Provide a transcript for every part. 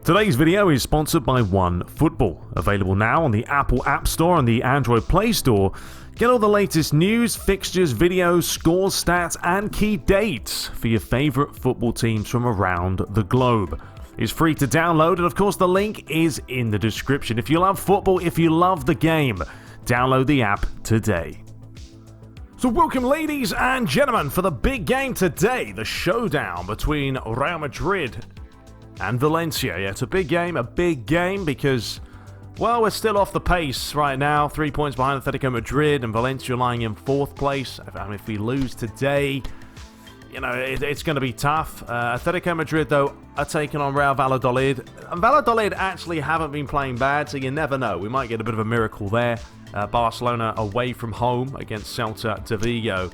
Today's video is sponsored by OneFootball, available now on the Apple App Store and the Android Play Store. Get all the latest news, fixtures, videos, scores, stats, and key dates for your favorite football teams from around the globe. It's free to download, and of course the link is in the description. If you love football, if you love the game, download the app today. So welcome, ladies and gentlemen, for the big game today, the showdown between Real Madrid and Valencia. Yeah, it's a big game because, well, we're still off the pace right now. 3 points behind Atletico Madrid and Valencia lying in 4th place. If we lose today, you know, it's going to be tough. Atletico Madrid, though, are taking on Real Valladolid. And Valladolid actually haven't been playing bad, so you never know. We might get a bit of a miracle there. Barcelona away from home against Celta de Vigo.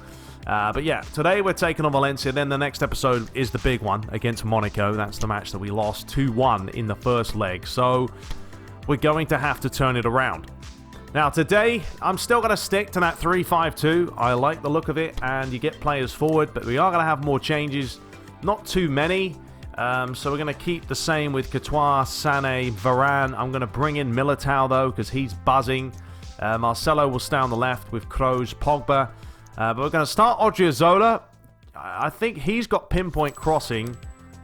But yeah, today we're taking on Valencia. Then the next episode is the big one against Monaco. That's the match that we lost 2-1 in the first leg. So we're going to have to turn it around. Now today, I'm still going to stick to that 3-5-2. I like the look of it, and you get players forward, but we are going to have more changes. Not too many. So we're going to keep the same with Courtois, Sané, Varane. I'm going to bring in Militao, though, because he's buzzing. Marcelo will stay on the left with Kroos, Pogba. But we're going to start Odriozola. I think he's got pinpoint crossing,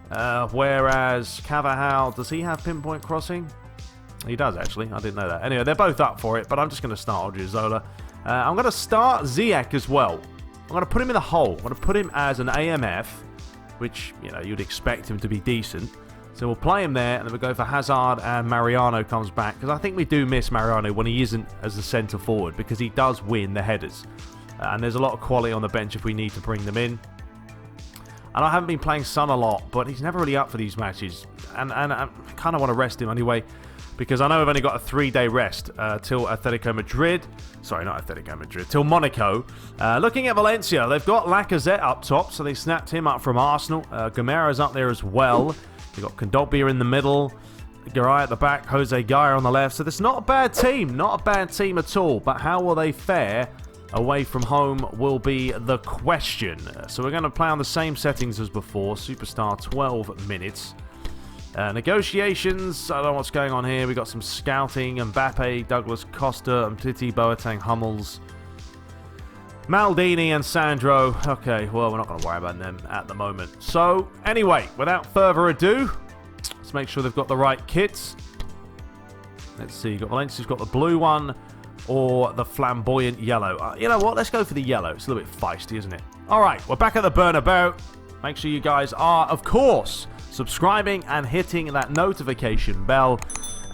whereas Carvajal, does he have pinpoint crossing? He does, actually. I didn't know that. Anyway, they're both up for it, but I'm just going to start Odriozola. I'm going to start Ziyech as well. I'm going to put him in the hole. I'm going to put him as an AMF, which, you know, you'd expect him to be decent. So we'll play him there, and then we'll go for Hazard, and Mariano comes back, because I think we do miss Mariano when he isn't as a centre forward, because he does win the headers. And there's a lot of quality on the bench if we need to bring them in. And I haven't been playing Son a lot, but he's never really up for these matches. And I kind of want to rest him anyway, because I know we've only got a 3-day rest till Atletico Madrid. Sorry, not Atletico Madrid, till Monaco. Looking at Valencia, they've got Lacazette up top, so they snapped him up from Arsenal. Gamera's up there as well. They've got Kondogbia in the middle, Garay at the back, Jose Gaya on the left. So it's not a bad team, not a bad team at all. But how will they fare away from home will be the question. So we're going to play on the same settings as before. Superstar 12 minutes. Negotiations, I don't know what's going on here. We got some scouting. Mbappe, Douglas Costa, Umtiti, Boateng, Hummels, Maldini and Sandro. Okay, well, we're not going to worry about them at the moment. So anyway, without further ado, let's make sure they've got the right kits. Let's see, you've got Valencia's got the blue one, or the flamboyant yellow. You know what? Let's go for the yellow. It's a little bit feisty, isn't it? All right, we're back at the Bernabeu. Make sure you guys are, of course, subscribing and hitting that notification bell,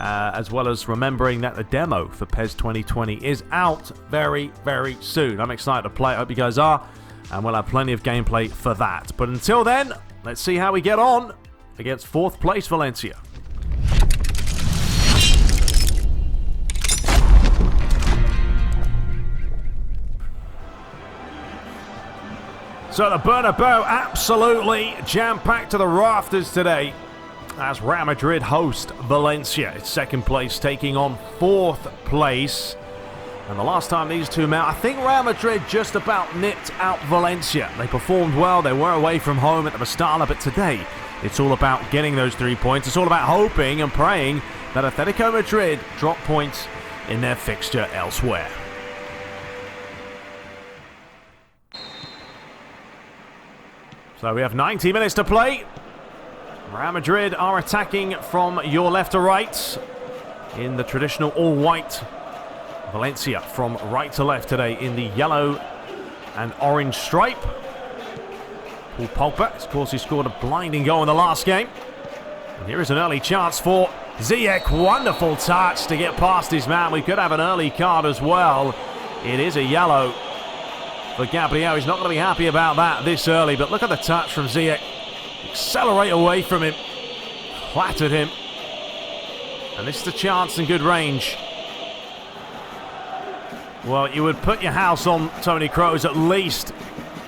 as well as remembering that the demo for PES 2020 is out very, very soon. I'm excited to play. I hope you guys are, and we'll have plenty of gameplay for that. But until then, let's see how we get on against 4th place Valencia. So the Bernabeu absolutely jam-packed to the rafters today as Real Madrid host Valencia. It's 2nd place taking on 4th place. And the last time these two met, I think Real Madrid just about nipped out Valencia. They performed well, they were away from home at the Mestalla, but today it's all about getting those 3 points. It's all about hoping and praying that Atletico Madrid drop points in their fixture elsewhere. So we have 90 minutes to play. Real Madrid are attacking from your left to right in the traditional all-white. Valencia from right to left today in the yellow and orange stripe. Paul Pogba, of course, he scored a blinding goal in the last game. And here is an early chance for Ziyech. Wonderful touch to get past his man. We could have an early card as well. It is a yellow for Gabriel. He's not going to be happy about that this early, but look at the touch from Ziyech. Accelerate away from him. Flattered him. And this is a chance and good range. Well, you would put your house on Toni Kroos at least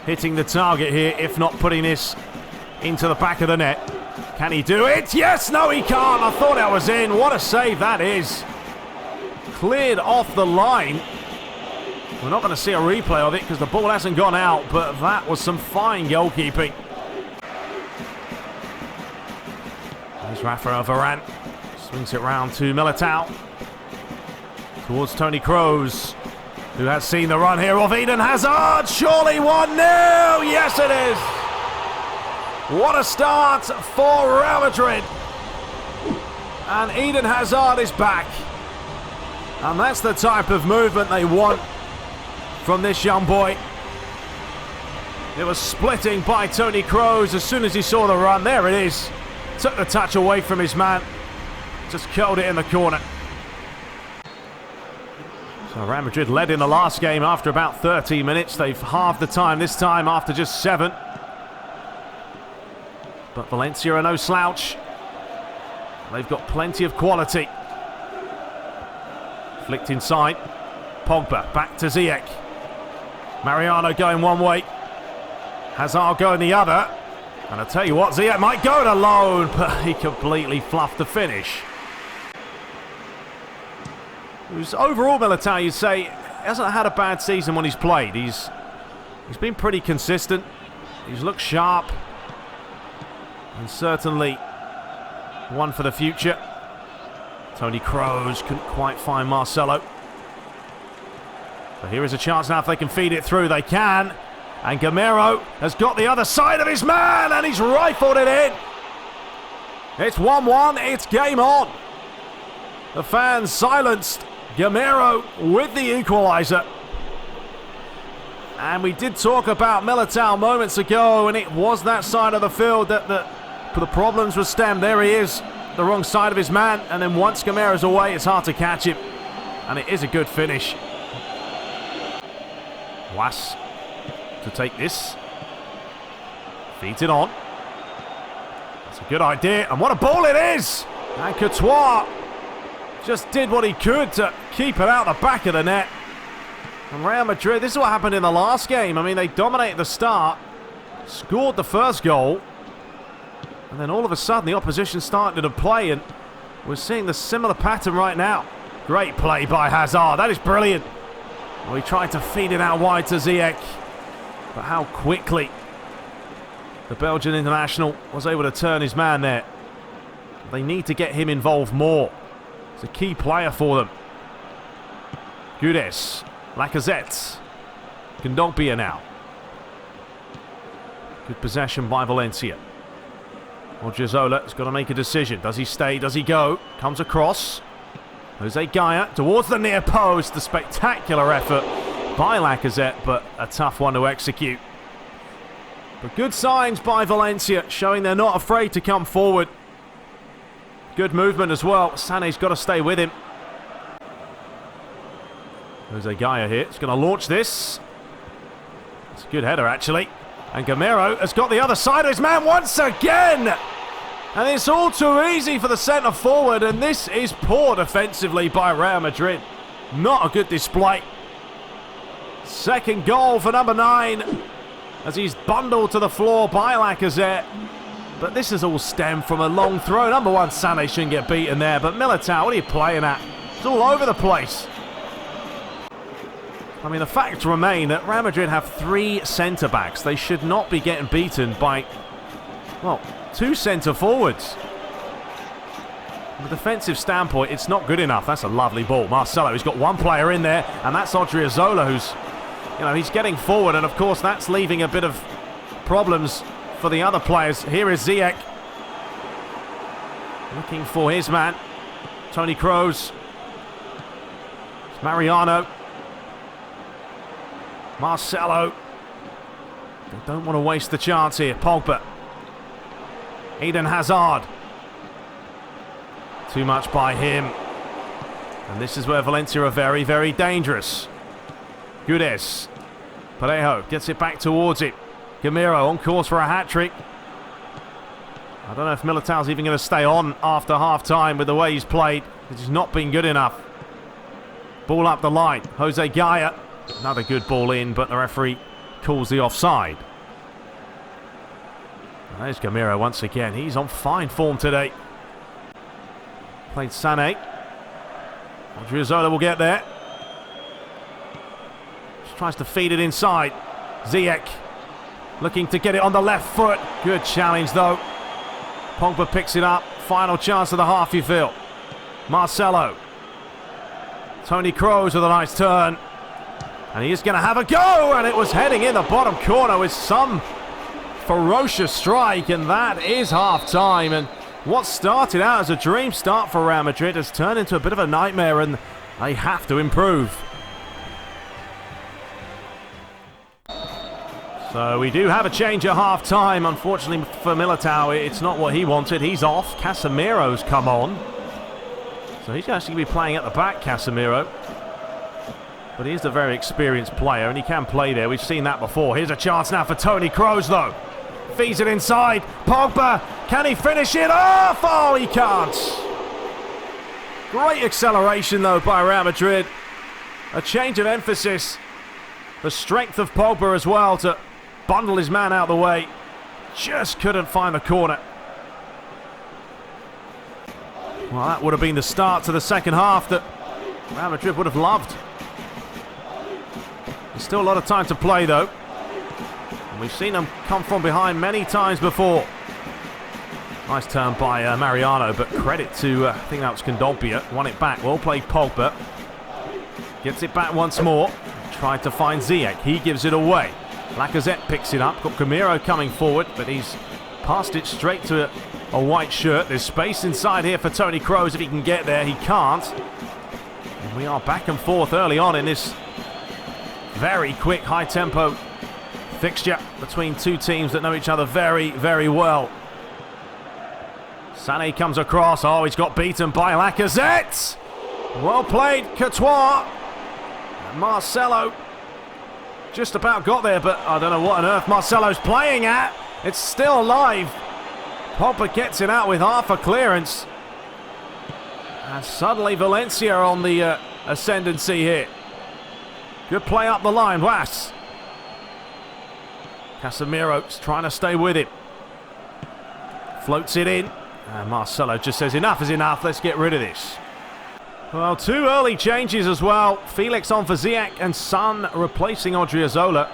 hitting the target here, if not putting this into the back of the net. Can he do it? Yes! No, he can't. I thought that was in. What a save that is. Cleared off the line. We're not going to see a replay of it because the ball hasn't gone out, but that was some fine goalkeeping. There's Rafael Varane swings it round to Militao. Towards Toni Kroos, who has seen the run here of Eden Hazard. Surely 1-0. Yes, it is. What a start for Real Madrid. And Eden Hazard is back. And that's the type of movement they want from this young boy. It was splitting by Toni Kroos as soon as he saw the run. There it is. Took the touch away from his man. Just curled it in the corner. So Real Madrid led in the last game after about 30 minutes. They've halved the time this time after just 7. But Valencia are no slouch. They've got plenty of quality. Flicked inside. Pogba back to Ziyech. Mariano going one way. Hazard going the other. And I tell you what, Ziyech might go it alone, but he completely fluffed the finish. Who's overall, Militao, you'd say, hasn't had a bad season when he's played. He's been pretty consistent. He's looked sharp. And certainly one for the future. Toni Kroos couldn't quite find Marcelo. But here is a chance now if they can feed it through. They can. And Gamero has got the other side of his man, and he's rifled it in. It's 1-1. It's game on. The fans silenced. Gamero with the equaliser. And we did talk about Militao moments ago, and it was that side of the field that the problems were stemmed. There he is, the wrong side of his man, and then once Gamero's away, it's hard to catch him. And it is a good finish. Was to take this. Feeds it on. That's a good idea, and what a ball it is! And Courtois just did what he could to keep it out the back of the net. And Real Madrid, this is what happened in the last game. I mean, they dominated the start, scored the first goal, and then all of a sudden the opposition started to play, and we're seeing the similar pattern right now. Great play by Hazard. That is brilliant. Well, he tried to feed it out wide to Ziyech, but how quickly the Belgian international was able to turn his man there. They need to get him involved more. He's a key player for them. Gudes, Lacazette, Kondogbia now. Good possession by Valencia. Odriozola has got to make a decision. Does he stay? Does he go? Comes across. Jose Gaya towards the near post. A spectacular effort by Lacazette, but a tough one to execute. But good signs by Valencia, showing they're not afraid to come forward. Good movement as well. Sané's got to stay with him. Jose Gaya here. He's going to launch this. It's a good header, actually. And Gamero has got the other side of his man once again. And it's all too easy for the centre forward. And this is poor defensively by Real Madrid. Not a good display. Second goal for number 9. As he's bundled to the floor by Lacazette. But this is all stemmed from a long throw. Number 1, Sané shouldn't get beaten there. But Militao, what are you playing at? It's all over the place. I mean, the facts remain that Real Madrid have 3 centre-backs. They should not be getting beaten by, well, 2 centre-forwards. From a defensive standpoint, it's not good enough. That's a lovely ball. Marcelo, he's got one player in there, and that's Odriozola, who's, you know, he's getting forward, and of course that's leaving a bit of problems for the other players. Here is Ziyech. Looking for his man. Toni Kroos. It's Mariano. Marcelo. They don't want to waste the chance here. Pogba. Eden Hazard. Too much by him. And this is where Valencia are very, very dangerous. Gudes. Parejo gets it back towards it. Gamero on course for a hat-trick. I don't know if Militao's even going to stay on after half-time with the way he's played. He's not been good enough. Ball up the line. Jose Gaya. Another good ball in, but the referee calls the offside. There's Gamero once again. He's on fine form today. Played Sané. Odriozola will get there. Just tries to feed it inside. Ziyech looking to get it on the left foot. Good challenge though. Pogba picks it up. Final chance of the half, you feel. Marcelo. Toni Kroos with a nice turn. And he is going to have a go, and it was heading in the bottom corner with some ferocious strike, and that is half-time. And what started out as a dream start for Real Madrid has turned into a bit of a nightmare, and they have to improve. So we do have a change at half-time. Unfortunately for Militao, it's not what he wanted. He's off. Casemiro's come on. So he's actually going to be playing at the back, Casemiro. But he is a very experienced player, and he can play there. We've seen that before. Here's a chance now for Toni Kroos, though. Feeds it inside. Pogba, can he finish it off? Oh, he can't. Great acceleration, though, by Real Madrid. A change of emphasis. The strength of Pogba as well to bundle his man out of the way. Just couldn't find the corner. Well, that would have been the start to the second half that Real Madrid would have loved. There's still a lot of time to play, though. And we've seen them come from behind many times before. Nice turn by Mariano, but credit to, I think that was Kondogbia. Won it back. Well played, Pogba. Gets it back once more. Tried to find Ziyech. He gives it away. Lacazette picks it up. Got Gamero coming forward, but he's passed it straight to a white shirt. There's space inside here for Toni Kroos if he can get there. He can't. And we are back and forth early on in this very quick, high-tempo fixture between two teams that know each other very, very well. Sané comes across. Oh, he's got beaten by Lacazette. Well played, Courtois. And Marcelo just about got there, but I don't know what on earth Marcelo's playing at. It's still alive. Pogba gets it out with half a clearance. And suddenly Valencia on the ascendancy here. Good play up the line, Was. Casemiro's trying to stay with him. Floats it in. And Marcelo just says enough is enough, let's get rid of this. Well, two early changes as well. Felix on for Ziyech and Son replacing Odriozola.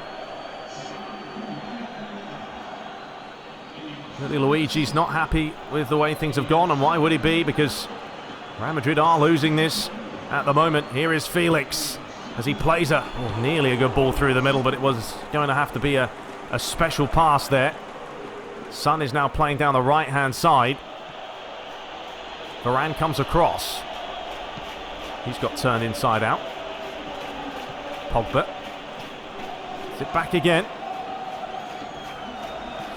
Really, Luigi's not happy with the way things have gone, and why would he be? Because Real Madrid are losing this at the moment. Here is Felix as he plays nearly a good ball through the middle, but it was going to have to be a special pass there. Son is now playing down the right-hand side. Varane comes across. He's got turned inside out. Pogba. Is it back again?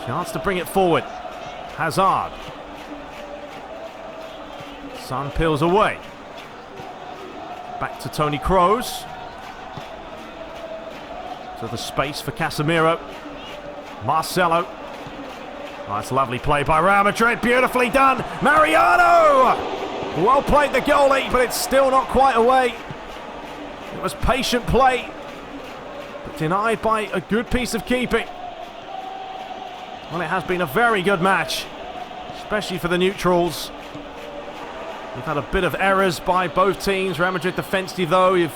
Chance to bring it forward. Hazard. Son peels away. Back to Toni Kroos. So the space for Casemiro. Marcelo. Nice lovely play by Real Madrid. Beautifully done. Mariano! Well played the goalie, but it's still not quite away. It was patient play, but denied by a good piece of keeping. Well, it has been a very good match, especially for the neutrals. We've had a bit of errors by both teams. Real Madrid defensively, though, you've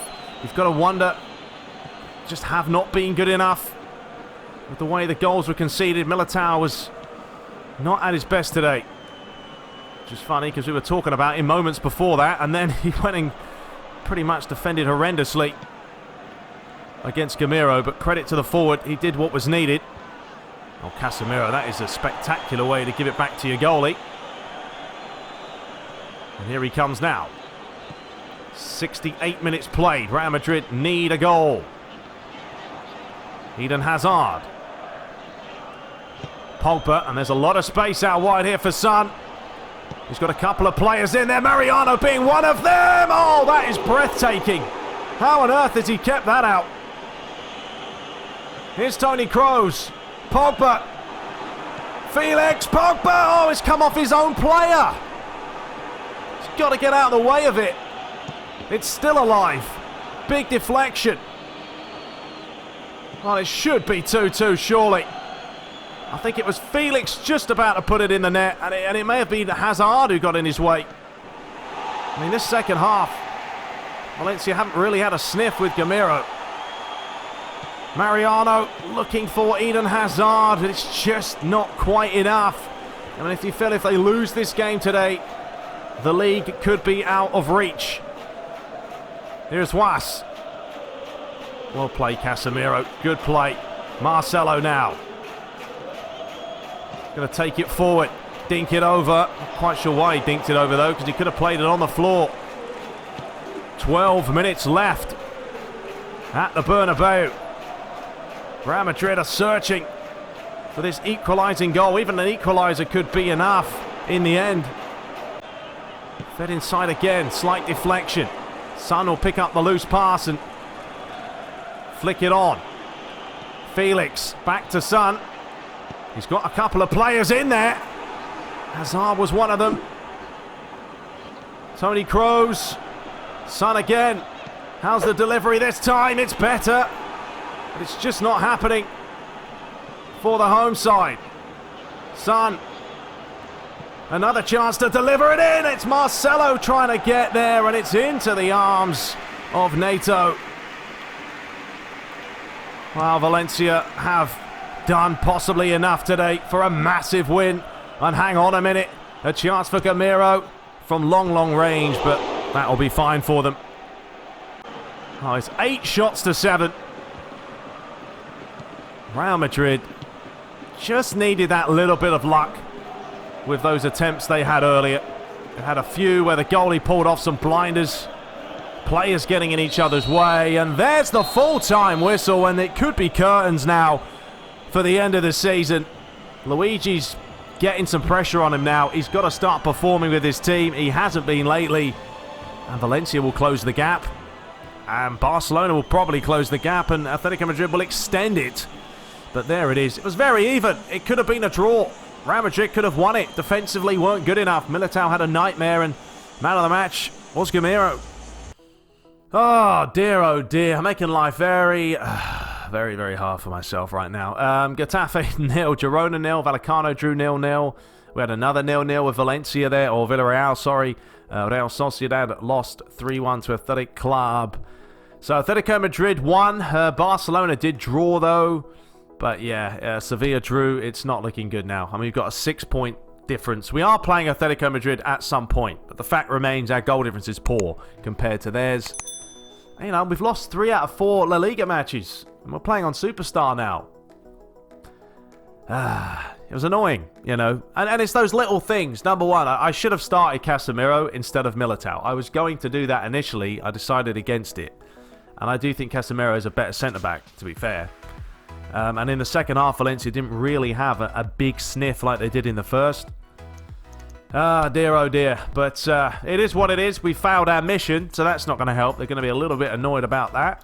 got to wonder, just have not been good enough. With the way the goals were conceded, Militao was not at his best today. Which is funny because we were talking about him moments before that, and then he went and pretty much defended horrendously against Gamero, but credit to the forward, he did what was needed. Oh, Casemiro, that is a spectacular way to give it back to your goalie. And here he comes now. 68 minutes played. Real Madrid need a goal. Eden Hazard. Pogba, and there's a lot of space out wide here for Son. He's got a couple of players in there. Mariano being one of them. Oh, that is breathtaking. How on earth has he kept that out? Here's Toni Kroos. Pogba. Felix. Pogba. Oh, it's come off his own player. He's got to get out of the way of it. It's still alive. Big deflection. Well, it should be 2-2, surely. I think it was Felix just about to put it in the net, and it may have been Hazard who got in his way. I mean, this second half, Valencia haven't really had a sniff with Gamero. Mariano looking for Eden Hazard, but it's just not quite enough. I mean, if you feel if they lose this game today, the league could be out of reach. Here's Was. Well played, Casemiro. Good play. Marcelo now. Going to take it forward. Dink it over. Not quite sure why he dinked it over, though, because he could have played it on the floor. 12 minutes left at the Bernabeu. Real Madrid are searching for this equalising goal. Even an equaliser could be enough in the end. Fed inside again. Slight deflection. Son will pick up the loose pass and flick it on. Felix back to Son. He's got a couple of players in there. Hazard was one of them. Tony Kroos. Son again. How's the delivery this time? It's better. But it's just not happening for the home side. Son. Another chance to deliver it in. It's Marcelo trying to get there, and it's into the arms of Neto. Well, Valencia have done possibly enough today for a massive win. And hang on a minute. A chance for Gamero from long range, but that'll be fine for them. Oh, it's 8 shots to 7. Real Madrid just needed that little bit of luck with those attempts they had earlier. They had a few where the goalie pulled off some blinders. Players getting in each other's way. And there's the full-time whistle, and it could be curtains now for the end of the season. Luigi's getting some pressure on him now. He's got to start performing with his team. He hasn't been lately. And Valencia will close the gap. And Barcelona will probably close the gap. And Atletico Madrid will extend it. But there it is. It was very even. It could have been a draw. Real Madrid could have won it. Defensively weren't good enough. Militao had a nightmare. And man of the match was Gamero. Oh dear. I'm making life very hard for myself right now. Getafe 0, Girona 0, Vallecano drew 0-0. We had another 0-0 with Valencia there, or Villarreal, sorry. Real Sociedad lost 3-1 to Athletic Club. So Atletico Madrid won. Barcelona did draw though. But yeah, Sevilla drew. It's not looking good now. I mean, we've got a 6-point difference. We are playing Atletico Madrid at some point, but the fact remains our goal difference is poor compared to theirs. You know, we've lost 3 out of 4 La Liga matches. And we're playing on Superstar now. It was annoying, you know. And it's those little things. Number one, I should have started Casemiro instead of Militao. I was going to do that initially. I decided against it. And I do think Casemiro is a better centre-back, to be fair. And in the second half, Valencia didn't really have a big sniff like they did in the first. Dear, oh dear. But it is what it is. We failed our mission, so that's not going to help. They're going to be a little bit annoyed about that.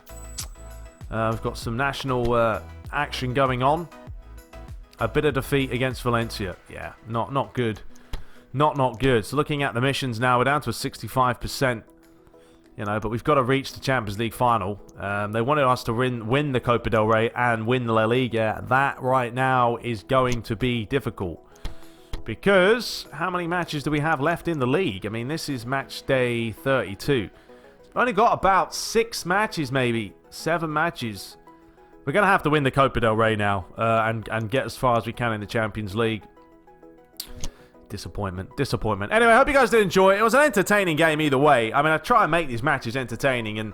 We've got some national action going on. A bit of defeat against Valencia. Yeah, not good. Not good. So looking at the missions now, we're down to a 65%. You know, but we've got to reach the Champions League final. They wanted us to win the Copa del Rey and win the La Liga. That right now is going to be difficult. Because how many matches do we have left in the league? I mean, this is match day 32. We've only got about 6 matches, maybe 7 matches. We're going to have to win the Copa del Rey now and get as far as we can in the Champions League. Disappointment. Anyway, I hope you guys did enjoy it. It was an entertaining game either way. I mean, I try and make these matches entertaining, and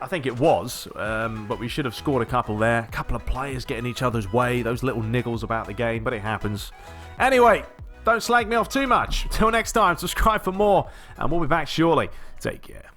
I think it was. But we should have scored a couple there. A couple of players getting each other's way. Those little niggles about the game, but it happens. Anyway, don't slag me off too much. Till next time, subscribe for more, and we'll be back shortly. Take care.